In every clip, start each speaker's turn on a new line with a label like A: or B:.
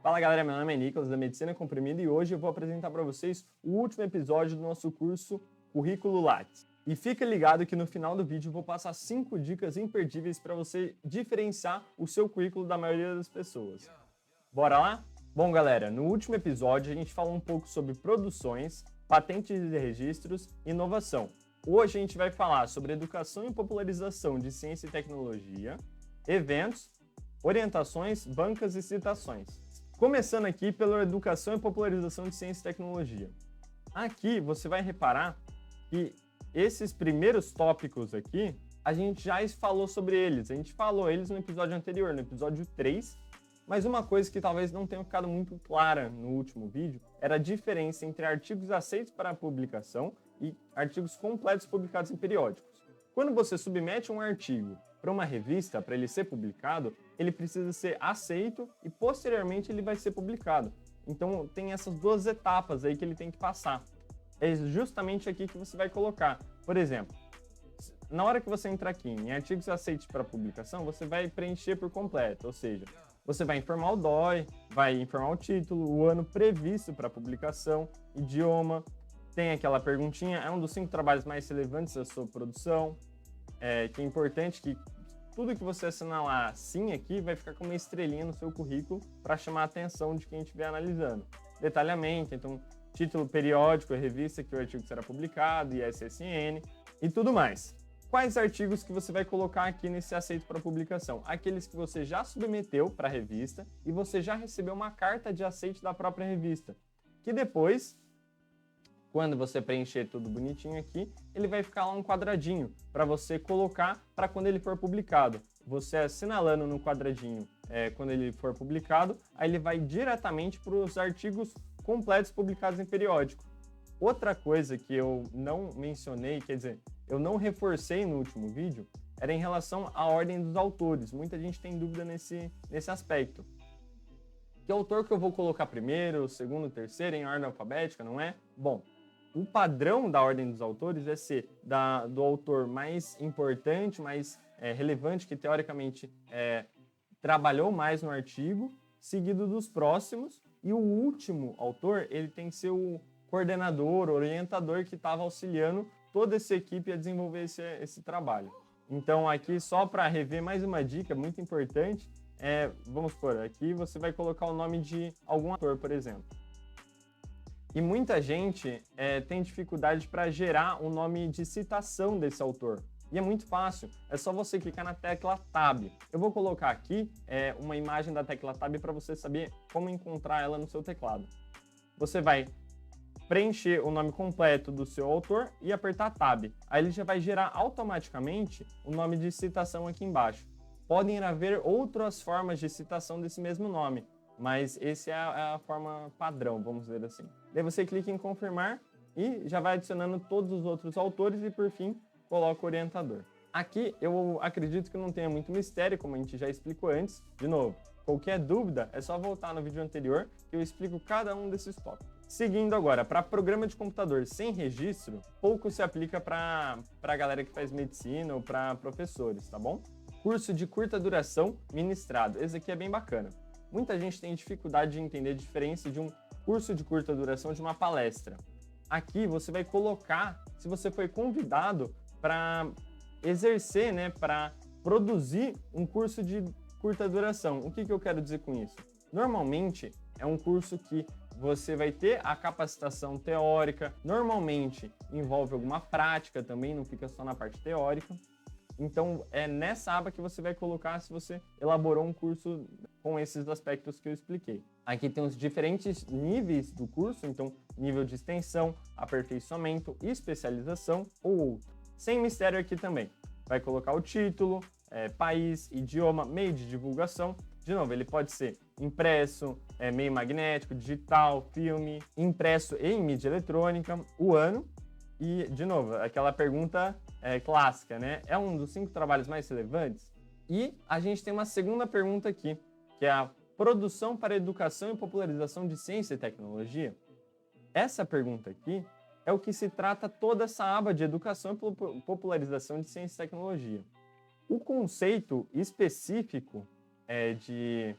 A: Fala galera, meu nome é Nicolas da Medicina Comprimida e hoje eu vou apresentar para vocês o último episódio do nosso curso Currículo Lattes. E fica ligado que no final do vídeo eu vou passar 5 dicas imperdíveis para você diferenciar o seu currículo da maioria das pessoas. Bora lá? Bom galera, no último episódio a gente falou um pouco sobre produções, patentes e registros e inovação. Hoje a gente vai falar sobre educação e popularização de ciência e tecnologia, eventos, orientações, bancas e citações. Começando aqui pela educação e popularização de ciência e tecnologia. Aqui você vai reparar que esses primeiros tópicos aqui, a gente já falou sobre eles. A gente falou eles no episódio anterior, no episódio 3, mas uma coisa que talvez não tenha ficado muito clara no último vídeo era a diferença entre artigos aceitos para publicação e artigos completos publicados em periódicos. Quando você submete um artigo para uma revista, para ele ser publicado, ele precisa ser aceito e posteriormente ele vai ser publicado. Então tem essas duas etapas aí que ele tem que passar. É justamente aqui que você vai colocar. Por exemplo, na hora que você entrar aqui em artigos aceitos para publicação, você vai preencher por completo, ou seja, você vai informar o DOI, vai informar o título, o ano previsto para publicação, idioma, tem aquela perguntinha, é um dos 5 trabalhos mais relevantes da sua produção, que é importante que tudo que você assinalar sim aqui vai ficar com uma estrelinha no seu currículo para chamar a atenção de quem estiver analisando. Detalhamento, então título periódico, revista que o artigo será publicado, ISSN e tudo mais. Quais artigos que você vai colocar aqui nesse aceito para publicação? Aqueles que você já submeteu para a revista e você já recebeu uma carta de aceite da própria revista, que depois, quando você preencher tudo bonitinho aqui, ele vai ficar lá um quadradinho para você colocar para quando ele for publicado. Você assinalando no quadradinho quando ele for publicado, aí ele vai diretamente para os artigos completos publicados em periódico. Outra coisa que eu não mencionei, quer dizer, eu não reforcei no último vídeo, era em relação à ordem dos autores. Muita gente tem dúvida nesse aspecto. Que autor que eu vou colocar primeiro, segundo, terceiro, em ordem alfabética, não é? Bom, o padrão da ordem dos autores vai ser do autor mais importante, mais relevante, que teoricamente trabalhou mais no artigo, seguido dos próximos, e o último autor, ele tem que ser o coordenador, orientador que estava auxiliando toda essa equipe a desenvolver esse trabalho. Então aqui, só para rever mais uma dica muito importante, vamos supor, aqui você vai colocar o nome de algum autor, por exemplo. E muita gente tem dificuldade para gerar um nome de citação desse autor. E é muito fácil, é só você clicar na tecla Tab. Eu vou colocar aqui uma imagem da tecla Tab para você saber como encontrar ela no seu teclado. Você vai preencher o nome completo do seu autor e apertar Tab. Aí ele já vai gerar automaticamente o nome de citação aqui embaixo. Podem haver outras formas de citação desse mesmo nome, mas essa é a forma padrão, vamos dizer assim. Daí você clica em confirmar e já vai adicionando todos os outros autores e por fim coloca o orientador. Aqui eu acredito que não tenha muito mistério, como a gente já explicou antes. De novo, qualquer dúvida é só voltar no vídeo anterior que eu explico cada um desses tópicos. Seguindo agora, para programa de computador sem registro, pouco se aplica para a galera que faz medicina ou para professores, tá bom? Curso de curta duração ministrado, esse aqui é bem bacana. Muita gente tem dificuldade de entender a diferença de um curso de curta duração de uma palestra. Aqui você vai colocar, se você foi convidado para exercer, para produzir um curso de curta duração. O que eu quero dizer com isso? Normalmente é um curso que você vai ter a capacitação teórica, normalmente envolve alguma prática também, não fica só na parte teórica. Então é nessa aba que você vai colocar se você elaborou um curso com esses aspectos que eu expliquei. Aqui tem os diferentes níveis do curso, então nível de extensão, aperfeiçoamento, especialização ou outro. Sem mistério aqui também. Vai colocar o título, país, idioma, meio de divulgação. De novo, ele pode ser impresso, meio magnético, digital, filme, impresso em mídia eletrônica, o ano. E, de novo, aquela pergunta clássica, né? É um dos 5 trabalhos mais relevantes? E a gente tem uma segunda pergunta aqui, que é a produção para educação e popularização de ciência e tecnologia. Essa pergunta aqui é o que se trata toda essa aba de educação e popularização de ciência e tecnologia. O conceito específico de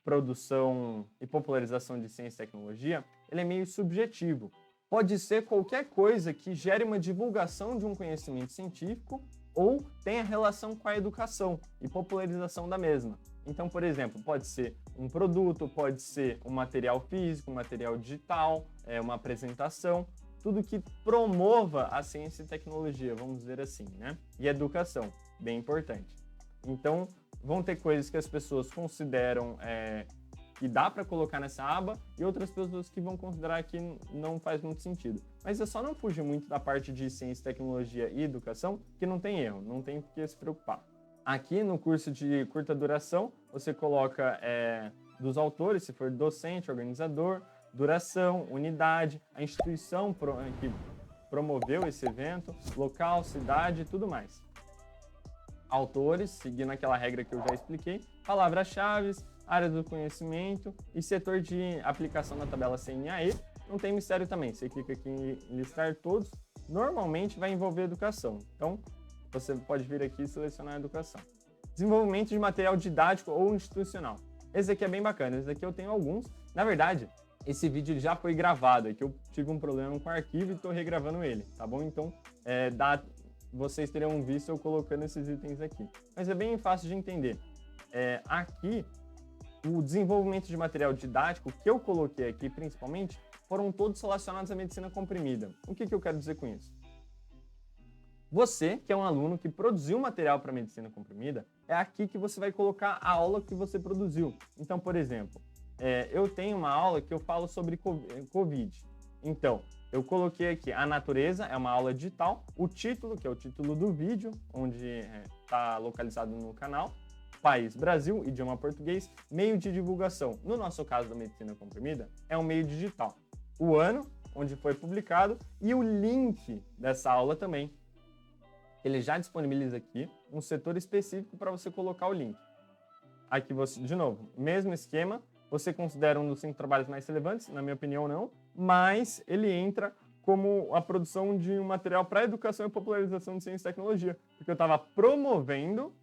A: produção e popularização de ciência e tecnologia, ele é meio subjetivo. Pode ser qualquer coisa que gere uma divulgação de um conhecimento científico ou tenha relação com a educação e popularização da mesma. Então, por exemplo, pode ser um produto, pode ser um material físico, um material digital, uma apresentação, tudo que promova a ciência e tecnologia, vamos dizer assim, né? E educação, bem importante. Então, vão ter coisas que as pessoas consideram que dá para colocar nessa aba e outras pessoas que vão considerar que não faz muito sentido. Mas é só não fugir muito da parte de ciência, tecnologia e educação, que não tem erro, não tem por que se preocupar. Aqui no curso de curta duração, você coloca dos autores, se for docente, organizador, duração, unidade, a instituição que promoveu esse evento, local, cidade e tudo mais. Autores, seguindo aquela regra que eu já expliquei, palavras-chave, área do conhecimento e setor de aplicação da tabela CNAE. Não tem mistério também, você clica aqui em listar todos, normalmente vai envolver educação. Então, você pode vir aqui e selecionar a educação. Desenvolvimento de material didático ou institucional. Esse aqui é bem bacana, esse aqui eu tenho alguns. Na verdade, esse vídeo já foi gravado, é que eu tive um problema com o arquivo e estou regravando ele, tá bom? Então, vocês teriam visto eu colocando esses itens aqui. Mas é bem fácil de entender. Aqui, o desenvolvimento de material didático que eu coloquei aqui, principalmente, foram todos relacionados à medicina comprimida. O que eu quero dizer com isso? Você, que é um aluno que produziu material para medicina comprimida, é aqui que você vai colocar a aula que você produziu. Então, por exemplo, eu tenho uma aula que eu falo sobre Covid. Então, eu coloquei aqui a natureza, é uma aula digital, o título, que é o título do vídeo, onde está localizado no canal, país, Brasil, idioma português, meio de divulgação. No nosso caso da medicina comprimida, é um meio digital. O ano, onde foi publicado, e o link dessa aula também. Ele já disponibiliza aqui um setor específico para você colocar o link. Aqui você, de novo, mesmo esquema, você considera um dos 5 trabalhos mais relevantes? Na minha opinião, não, mas ele entra como a produção de um material para educação e popularização de ciência e tecnologia, porque eu estava promovendo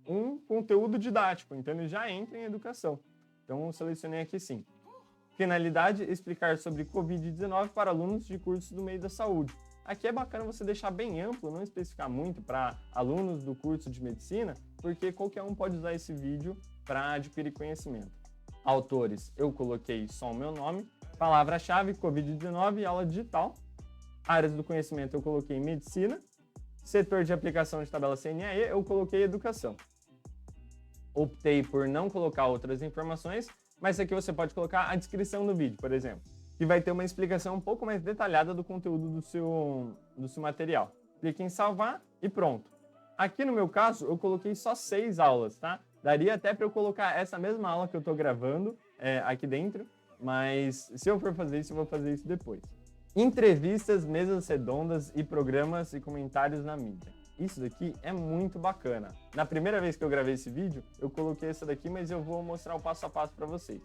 A: um conteúdo didático, então ele já entra em educação. Então eu selecionei aqui sim. Finalidade, explicar sobre Covid-19 para alunos de cursos do meio da saúde. Aqui é bacana você deixar bem amplo, não especificar muito para alunos do curso de medicina, porque qualquer um pode usar esse vídeo para adquirir conhecimento. Autores, eu coloquei só o meu nome. Palavra-chave, Covid-19 e aula digital. Áreas do conhecimento, eu coloquei medicina. Setor de aplicação de tabela CNAE, eu coloquei educação. Optei por não colocar outras informações, mas aqui você pode colocar a descrição do vídeo, por exemplo, que vai ter uma explicação um pouco mais detalhada do conteúdo do seu material. Clique em salvar e pronto. Aqui no meu caso, eu coloquei só 6 aulas, tá? Daria até para eu colocar essa mesma aula que eu estou gravando aqui dentro, mas se eu for fazer isso, eu vou fazer isso depois. Entrevistas, mesas redondas e programas e comentários na mídia. Isso daqui é muito bacana. Na primeira vez que eu gravei esse vídeo, eu coloquei essa daqui, mas eu vou mostrar o passo a passo para vocês.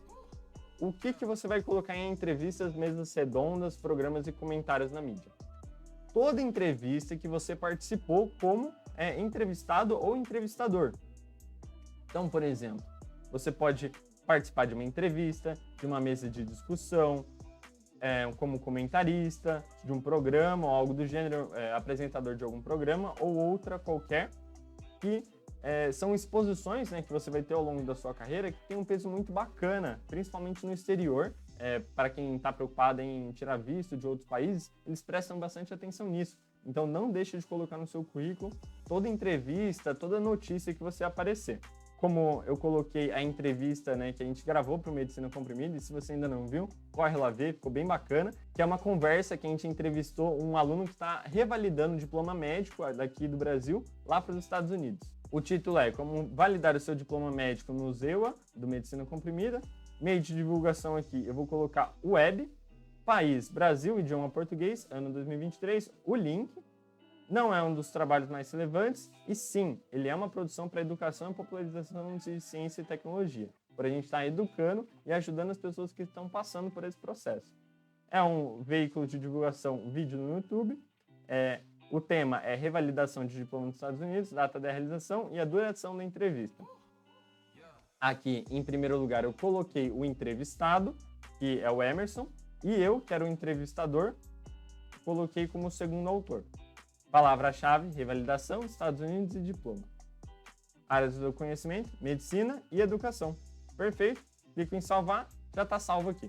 A: O que você vai colocar em entrevistas, mesas redondas, programas e comentários na mídia? Toda entrevista que você participou como entrevistado ou entrevistador. Então, por exemplo, você pode participar de uma entrevista, de uma mesa de discussão, como comentarista, de um programa ou algo do gênero, apresentador de algum programa ou outra qualquer, que são exposições, né, que você vai ter ao longo da sua carreira que tem um peso muito bacana, principalmente no exterior. Para quem está preocupado em tirar visto de outros países, eles prestam bastante atenção nisso. Então não deixe de colocar no seu currículo toda entrevista, toda notícia que você aparecer. Como eu coloquei a entrevista, né, que a gente gravou para o Medicina Comprimida, e se você ainda não viu, corre lá ver, ficou bem bacana, que é uma conversa que a gente entrevistou um aluno que está revalidando o diploma médico daqui do Brasil lá para os Estados Unidos. O título é Como validar o seu diploma médico no ZEUA, do Medicina Comprimida. Meio de divulgação aqui, eu vou colocar web, país, Brasil, idioma português, ano 2023, o link. Não é um dos trabalhos mais relevantes, e sim, ele é uma produção para educação e popularização de ciência e tecnologia, para a gente estar educando e ajudando as pessoas que estão passando por esse processo. É um veículo de divulgação vídeo no YouTube, o tema é revalidação de diploma dos Estados Unidos, data da realização e a duração da entrevista. Aqui, em primeiro lugar, eu coloquei o entrevistado, que é o Emerson, e eu, que era o entrevistador, coloquei como segundo autor. Palavra-chave, revalidação, Estados Unidos e diploma. Áreas do conhecimento, medicina e educação. Perfeito. Clico em salvar, já está salvo aqui.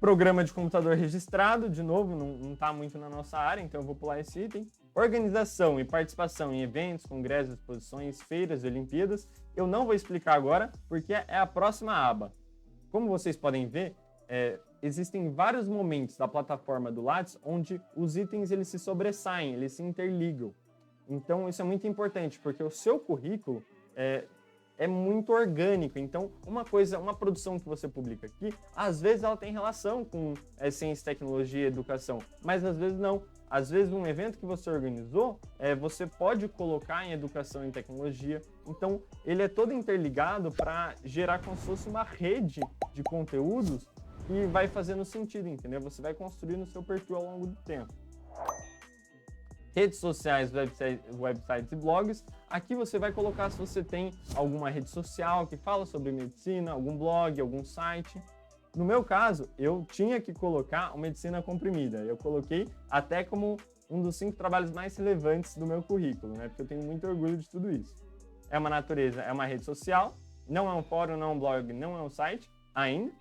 A: Programa de computador registrado, de novo, não está muito na nossa área, então eu vou pular esse item. Organização e participação em eventos, congressos, exposições, feiras e Olimpíadas. Eu não vou explicar agora, porque é a próxima aba. Como vocês podem ver, existem vários momentos da plataforma do Lattes onde os itens eles se sobressaem, eles se interligam. Então isso é muito importante, porque o seu currículo é muito orgânico. Então uma produção que você publica aqui, às vezes ela tem relação com ciência, tecnologia e educação, mas às vezes não. Às vezes um evento que você organizou, você pode colocar em educação e tecnologia. Então ele é todo interligado para gerar como se fosse uma rede de conteúdos que vai fazendo sentido, entendeu? Você vai construindo o seu perfil ao longo do tempo. Redes sociais, websites e blogs. Aqui você vai colocar se você tem alguma rede social que fala sobre medicina, algum blog, algum site. No meu caso, eu tinha que colocar o Medicina Comprimida. Eu coloquei até como um dos 5 trabalhos mais relevantes do meu currículo, né? Porque eu tenho muito orgulho de tudo isso. É uma rede social, não é um fórum, não é um blog, não é um site, ainda.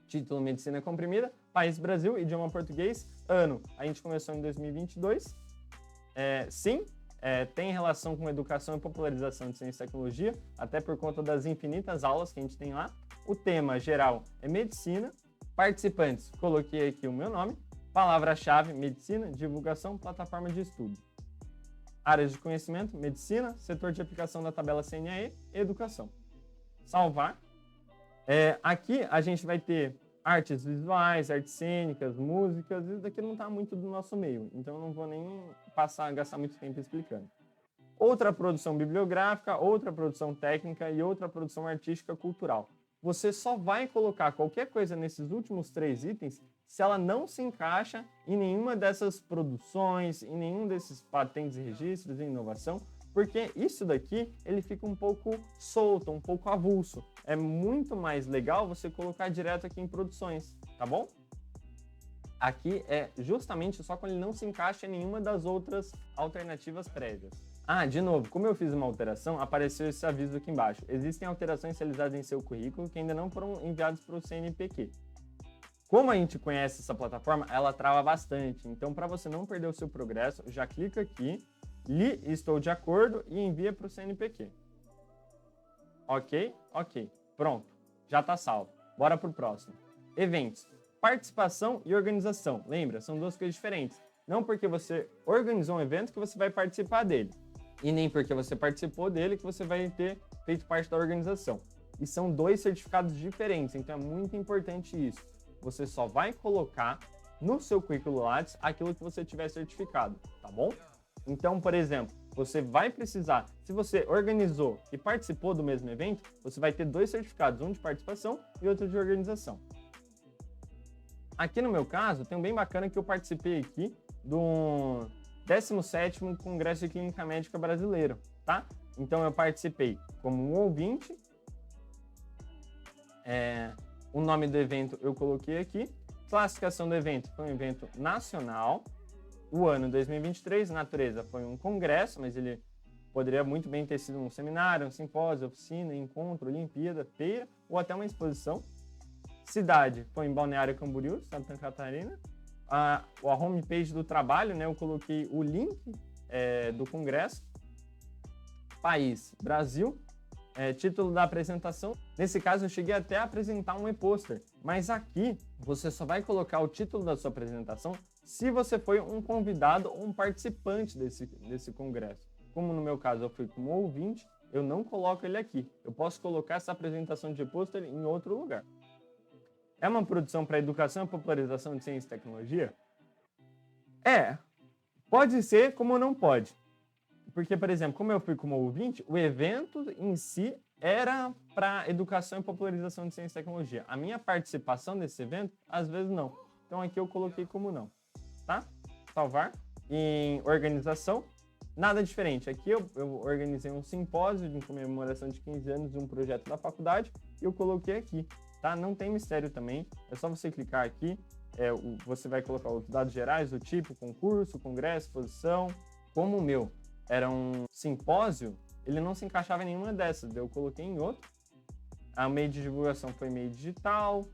A: Título Medicina Comprimida, país Brasil, idioma português, ano. A gente começou em 2022. Tem relação com educação e popularização de ciência e tecnologia, até por conta das infinitas aulas que a gente tem lá. O tema geral é medicina. Participantes, coloquei aqui o meu nome. Palavra-chave, medicina, divulgação, plataforma de estudo. Áreas de conhecimento, medicina, setor de aplicação da tabela CNAE, educação. Salvar. Aqui a gente vai ter artes visuais, artes cênicas, músicas. Isso daqui não está muito do nosso meio, então eu não vou nem gastar muito tempo explicando. Outra produção bibliográfica, outra produção técnica e outra produção artística cultural. Você só vai colocar qualquer coisa nesses últimos 3 itens se ela não se encaixa em nenhuma dessas produções, em nenhum desses patentes e registros e inovação, porque isso daqui ele fica um pouco solto, um pouco avulso. É muito mais legal você colocar direto aqui em produções, tá bom? Aqui é justamente só quando ele não se encaixa em nenhuma das outras alternativas prévias. De novo, como eu fiz uma alteração, apareceu esse aviso aqui embaixo. Existem alterações realizadas em seu currículo que ainda não foram enviadas para o CNPq. Como a gente conhece essa plataforma, ela trava bastante. Então, para você não perder o seu progresso, já clica aqui, estou de acordo e envia para o CNPq. Ok? Ok. Pronto. Já está salvo. Bora para o próximo. Eventos. Participação e organização. Lembra? São 2 coisas diferentes. Não porque você organizou um evento que você vai participar dele. E nem porque você participou dele que você vai ter feito parte da organização. E são 2 certificados diferentes, então é muito importante isso. Você só vai colocar no seu currículo Lattes aquilo que você tiver certificado, tá bom? Então, por exemplo, você vai precisar, se você organizou e participou do mesmo evento, você vai ter 2 certificados, um de participação e outro de organização. Aqui no meu caso, tem um bem bacana que eu participei aqui do 17º Congresso de Clínica Médica Brasileiro, tá? Então eu participei como um ouvinte, o nome do evento eu coloquei aqui, classificação do evento foi um evento nacional, o ano 2023, natureza foi um congresso, mas ele poderia muito bem ter sido um seminário, um simpósio, oficina, encontro, Olimpíada, feira ou até uma exposição. Cidade foi em Balneário Camboriú, Santa Catarina. A homepage do trabalho, né, eu coloquei o link do congresso. País, Brasil. Título da apresentação. Nesse caso, eu cheguei até a apresentar um e-pôster. Mas aqui, você só vai colocar o título da sua apresentação se você foi um convidado ou um participante desse congresso. Como no meu caso, eu fui como ouvinte, eu não coloco ele aqui. Eu posso colocar essa apresentação de e-pôster em outro lugar. É uma produção para educação e popularização de ciência e tecnologia? Pode ser como não pode. Porque, por exemplo, como eu fui como ouvinte, o evento em si era para educação e popularização de ciência e tecnologia. A minha participação nesse evento, às vezes não. Então aqui eu coloquei como não, tá? Salvar. Em organização, Nada diferente. Aqui eu organizei um simpósio em comemoração de 15 anos de um projeto da faculdade e eu coloquei aqui, tá? Não tem mistério também, é só você clicar aqui, você vai colocar os dados gerais do tipo, concurso, congresso, exposição. Como o meu era um simpósio, ele não se encaixava em nenhuma dessas, eu coloquei em outro. A meio de divulgação foi meio digital,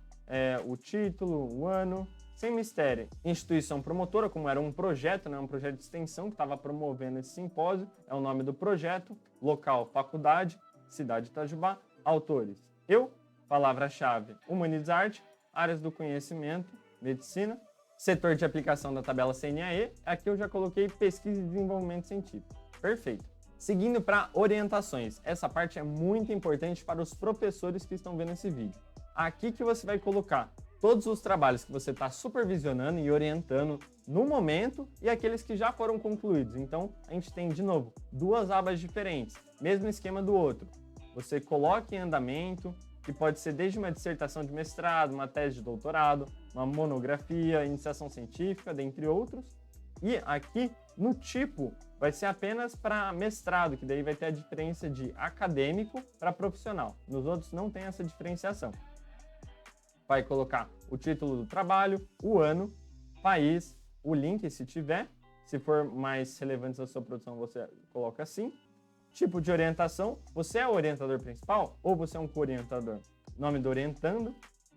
A: o título, o ano, sem mistério. Instituição promotora, como era um projeto, né, um projeto de extensão que estava promovendo esse simpósio, é o nome do projeto, local, faculdade, cidade de Itajubá, autores. Eu, palavra-chave, humanidades, áreas do conhecimento, medicina, setor de aplicação da tabela CNAE, aqui eu já coloquei pesquisa e desenvolvimento científico. Perfeito. Seguindo para orientações, essa parte é muito importante para os professores que estão vendo esse vídeo. Aqui que você vai colocar todos os trabalhos que você está supervisionando e orientando no momento e aqueles que já foram concluídos. Então, a gente tem, de novo, duas abas diferentes, mesmo esquema do outro. Você coloca em andamento, que pode ser desde uma dissertação de mestrado, uma tese de doutorado, uma monografia, iniciação científica, dentre outros. E aqui, no tipo, vai ser apenas para mestrado, que daí vai ter a diferença de acadêmico para profissional. Nos outros não tem essa diferenciação. Vai colocar o título do trabalho, o ano, país, o link se tiver. Se for mais relevante da sua produção, você coloca assim. Tipo de orientação, você é o orientador principal ou você é um co-orientador? Nome do orientando,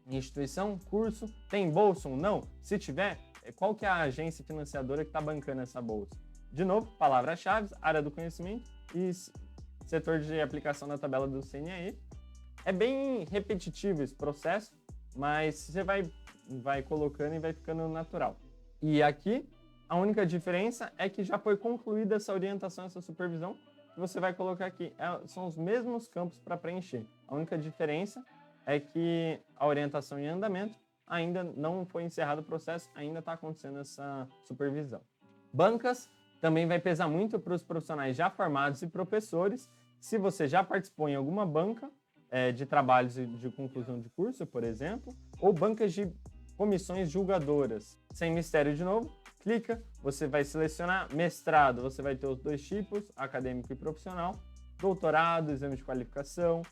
A: instituição, curso, tem bolsa ou não? Se tiver, qual que é a agência financiadora que está bancando essa bolsa? De novo, palavras-chave, área do conhecimento e setor de aplicação da tabela do CNAE. É bem repetitivo esse processo, mas você vai colocando e vai ficando natural. E aqui, a única diferença é que já foi concluída essa orientação, essa supervisão, que você vai colocar aqui. São os mesmos campos para preencher. A única diferença é que a orientação em andamento ainda não foi encerrado o processo, ainda está acontecendo essa supervisão. Bancas também vai pesar muito para os profissionais já formados e professores. Se você já participou em alguma banca, de trabalhos de conclusão de curso, por exemplo, ou bancas de comissões julgadoras. Sem mistério de novo, clica, você vai selecionar mestrado, você vai ter os dois tipos, acadêmico e profissional, doutorado, exame de qualificação,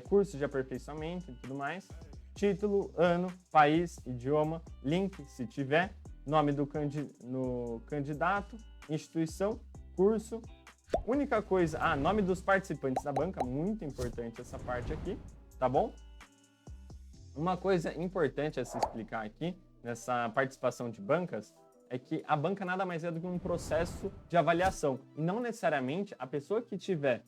A: curso de aperfeiçoamento e tudo mais, título, ano, país, idioma, link, se tiver, nome do candidato, instituição, curso. Única coisa, nome dos participantes da banca, muito importante essa parte aqui, tá bom? Uma coisa importante a se explicar aqui, nessa participação de bancas, é que a banca nada mais é do que um processo de avaliação. E não necessariamente a pessoa que estiver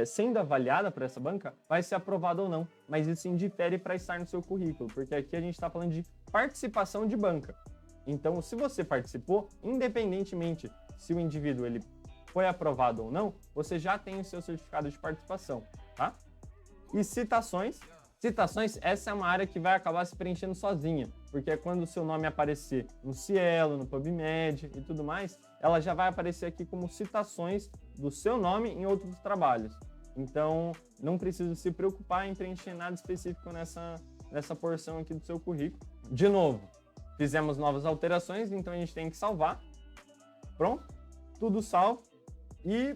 A: sendo avaliada por essa banca vai ser aprovada ou não, mas isso indifere para estar no seu currículo, porque aqui a gente está falando de participação de banca. Então, se você participou, independentemente se o indivíduo ele foi aprovado ou não, você já tem o seu certificado de participação, tá? E citações. Citações, essa é uma área que vai acabar se preenchendo sozinha, porque é quando o seu nome aparecer no Cielo, no PubMed e tudo mais, ela já vai aparecer aqui como citações do seu nome em outros trabalhos. Então, não precisa se preocupar em preencher nada específico nessa porção aqui do seu currículo. De novo, fizemos novas alterações, então a gente tem que salvar. Pronto, tudo salvo. E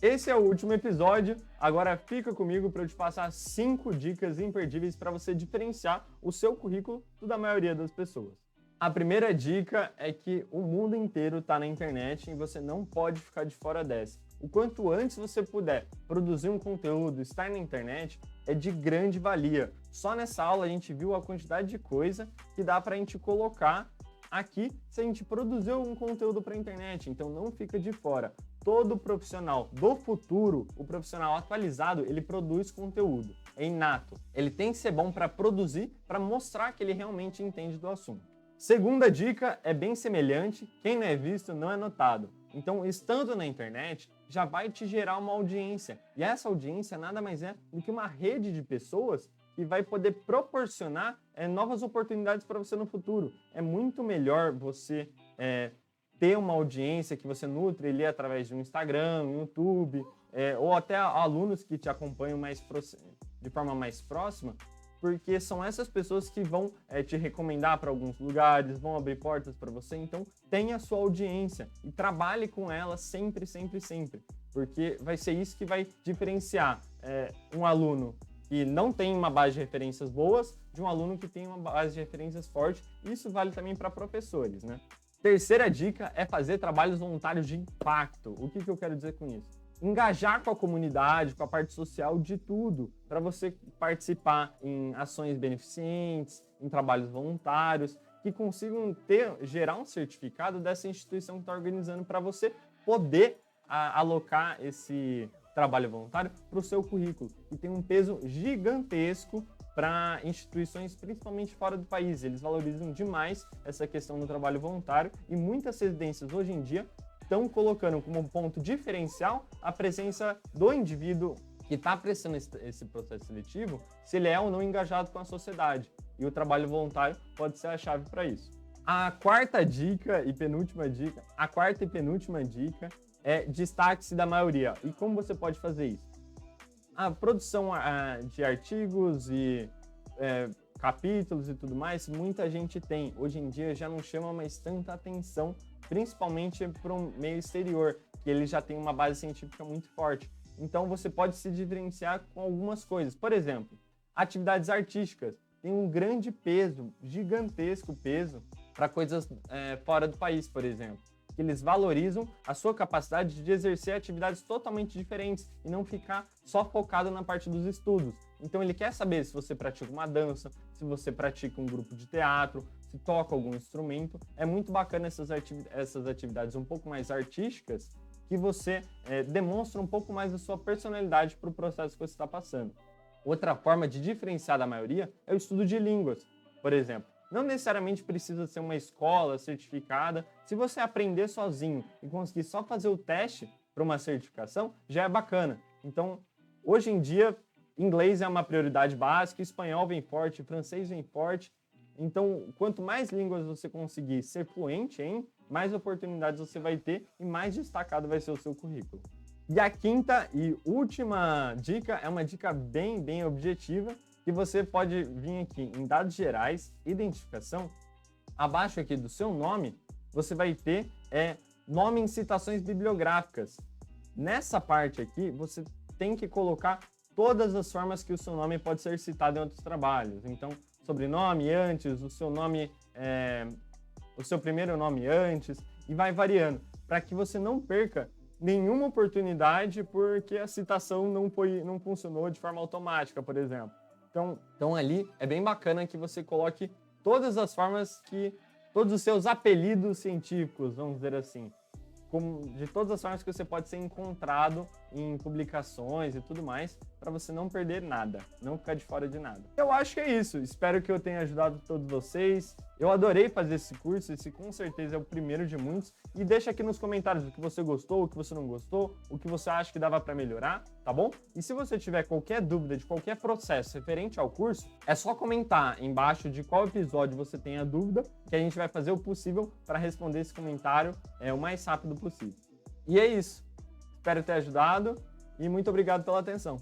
A: esse é o último episódio. Agora fica comigo para eu te passar 5 dicas imperdíveis para você diferenciar o seu currículo do da maioria das pessoas. A primeira dica é que o mundo inteiro está na internet e você não pode ficar de fora dessa. O quanto antes você puder produzir um conteúdo, estar na internet, é de grande valia. Só nessa aula a gente viu a quantidade de coisa que dá para a gente colocar aqui se a gente produzir um conteúdo para a internet. Então não fica de fora. Todo profissional do futuro, o profissional atualizado, ele produz conteúdo. É inato. Ele tem que ser bom para produzir, para mostrar que ele realmente entende do assunto. Segunda dica é bem semelhante. Quem não é visto não é notado. Então, estando na internet, já vai te gerar uma audiência. E essa audiência nada mais é do que uma rede de pessoas que vai poder proporcionar novas oportunidades para você no futuro. É muito melhor você ter uma audiência que você nutre ali através de um Instagram, um YouTube, ou até alunos que te acompanham de forma mais próxima, porque são essas pessoas que vão te recomendar para alguns lugares, vão abrir portas para você. Então, tenha a sua audiência e trabalhe com ela sempre, sempre, sempre, porque vai ser isso que vai diferenciar um aluno que não tem uma base de referências boas de um aluno que tem uma base de referências forte. Isso vale também para professores, né? Terceira dica é fazer trabalhos voluntários de impacto. O que eu quero dizer com isso? Engajar com a comunidade, com a parte social de tudo, para você participar em ações beneficentes, em trabalhos voluntários, que consigam gerar um certificado dessa instituição que está organizando, para você poder alocar esse trabalho voluntário para o seu currículo. E tem um peso gigantesco para instituições, principalmente fora do país. Eles valorizam demais essa questão do trabalho voluntário e muitas residências hoje em dia estão colocando como ponto diferencial a presença do indivíduo que está prestando esse processo seletivo, se ele é ou não engajado com a sociedade. E o trabalho voluntário pode ser a chave para isso. A quarta e penúltima dica é destaque-se da maioria. E como você pode fazer isso? A produção de artigos e capítulos e tudo mais, muita gente tem. Hoje em dia já não chama mais tanta atenção, principalmente para o meio exterior, que ele já tem uma base científica muito forte. Então você pode se diferenciar com algumas coisas. Por exemplo, atividades artísticas têm um grande peso, gigantesco peso, para coisas fora do país, por exemplo. Que eles valorizam a sua capacidade de exercer atividades totalmente diferentes e não ficar só focado na parte dos estudos. Então ele quer saber se você pratica uma dança, se você pratica um grupo de teatro, se toca algum instrumento. É muito bacana essas atividades um pouco mais artísticas, que você demonstra um pouco mais da sua personalidade para o processo que você está passando. Outra forma de diferenciar da maioria é o estudo de línguas, por exemplo. Não necessariamente precisa ser uma escola certificada. Se você aprender sozinho e conseguir só fazer o teste para uma certificação, já é bacana. Então, hoje em dia, inglês é uma prioridade básica, espanhol vem forte, francês vem forte. Então, quanto mais línguas você conseguir ser fluente em, mais oportunidades você vai ter e mais destacado vai ser o seu currículo. E a quinta e última dica é uma dica bem objetiva, que você pode vir aqui em dados gerais, identificação. Abaixo aqui do seu nome, você vai ter nome em citações bibliográficas. Nessa parte aqui, você tem que colocar todas as formas que o seu nome pode ser citado em outros trabalhos. Então, sobrenome antes, o seu nome, o seu primeiro nome antes, e vai variando, para que você não perca nenhuma oportunidade porque a citação não funcionou de forma automática, por exemplo. Então ali é bem bacana que você coloque todas as formas todos os seus apelidos científicos, vamos dizer assim, de todas as formas que você pode ser encontrado em publicações e tudo mais, para você não perder nada, não ficar de fora de nada. Eu acho que é isso, espero que eu tenha ajudado todos vocês. Eu adorei fazer esse curso, esse com certeza é o primeiro de muitos, e deixa aqui nos comentários o que você gostou, o que você não gostou, o que você acha que dava para melhorar, tá bom? E se você tiver qualquer dúvida de qualquer processo referente ao curso, é só comentar embaixo de qual episódio você tem a dúvida, que a gente vai fazer o possível para responder esse comentário o mais rápido possível. E é isso, espero ter ajudado e muito obrigado pela atenção.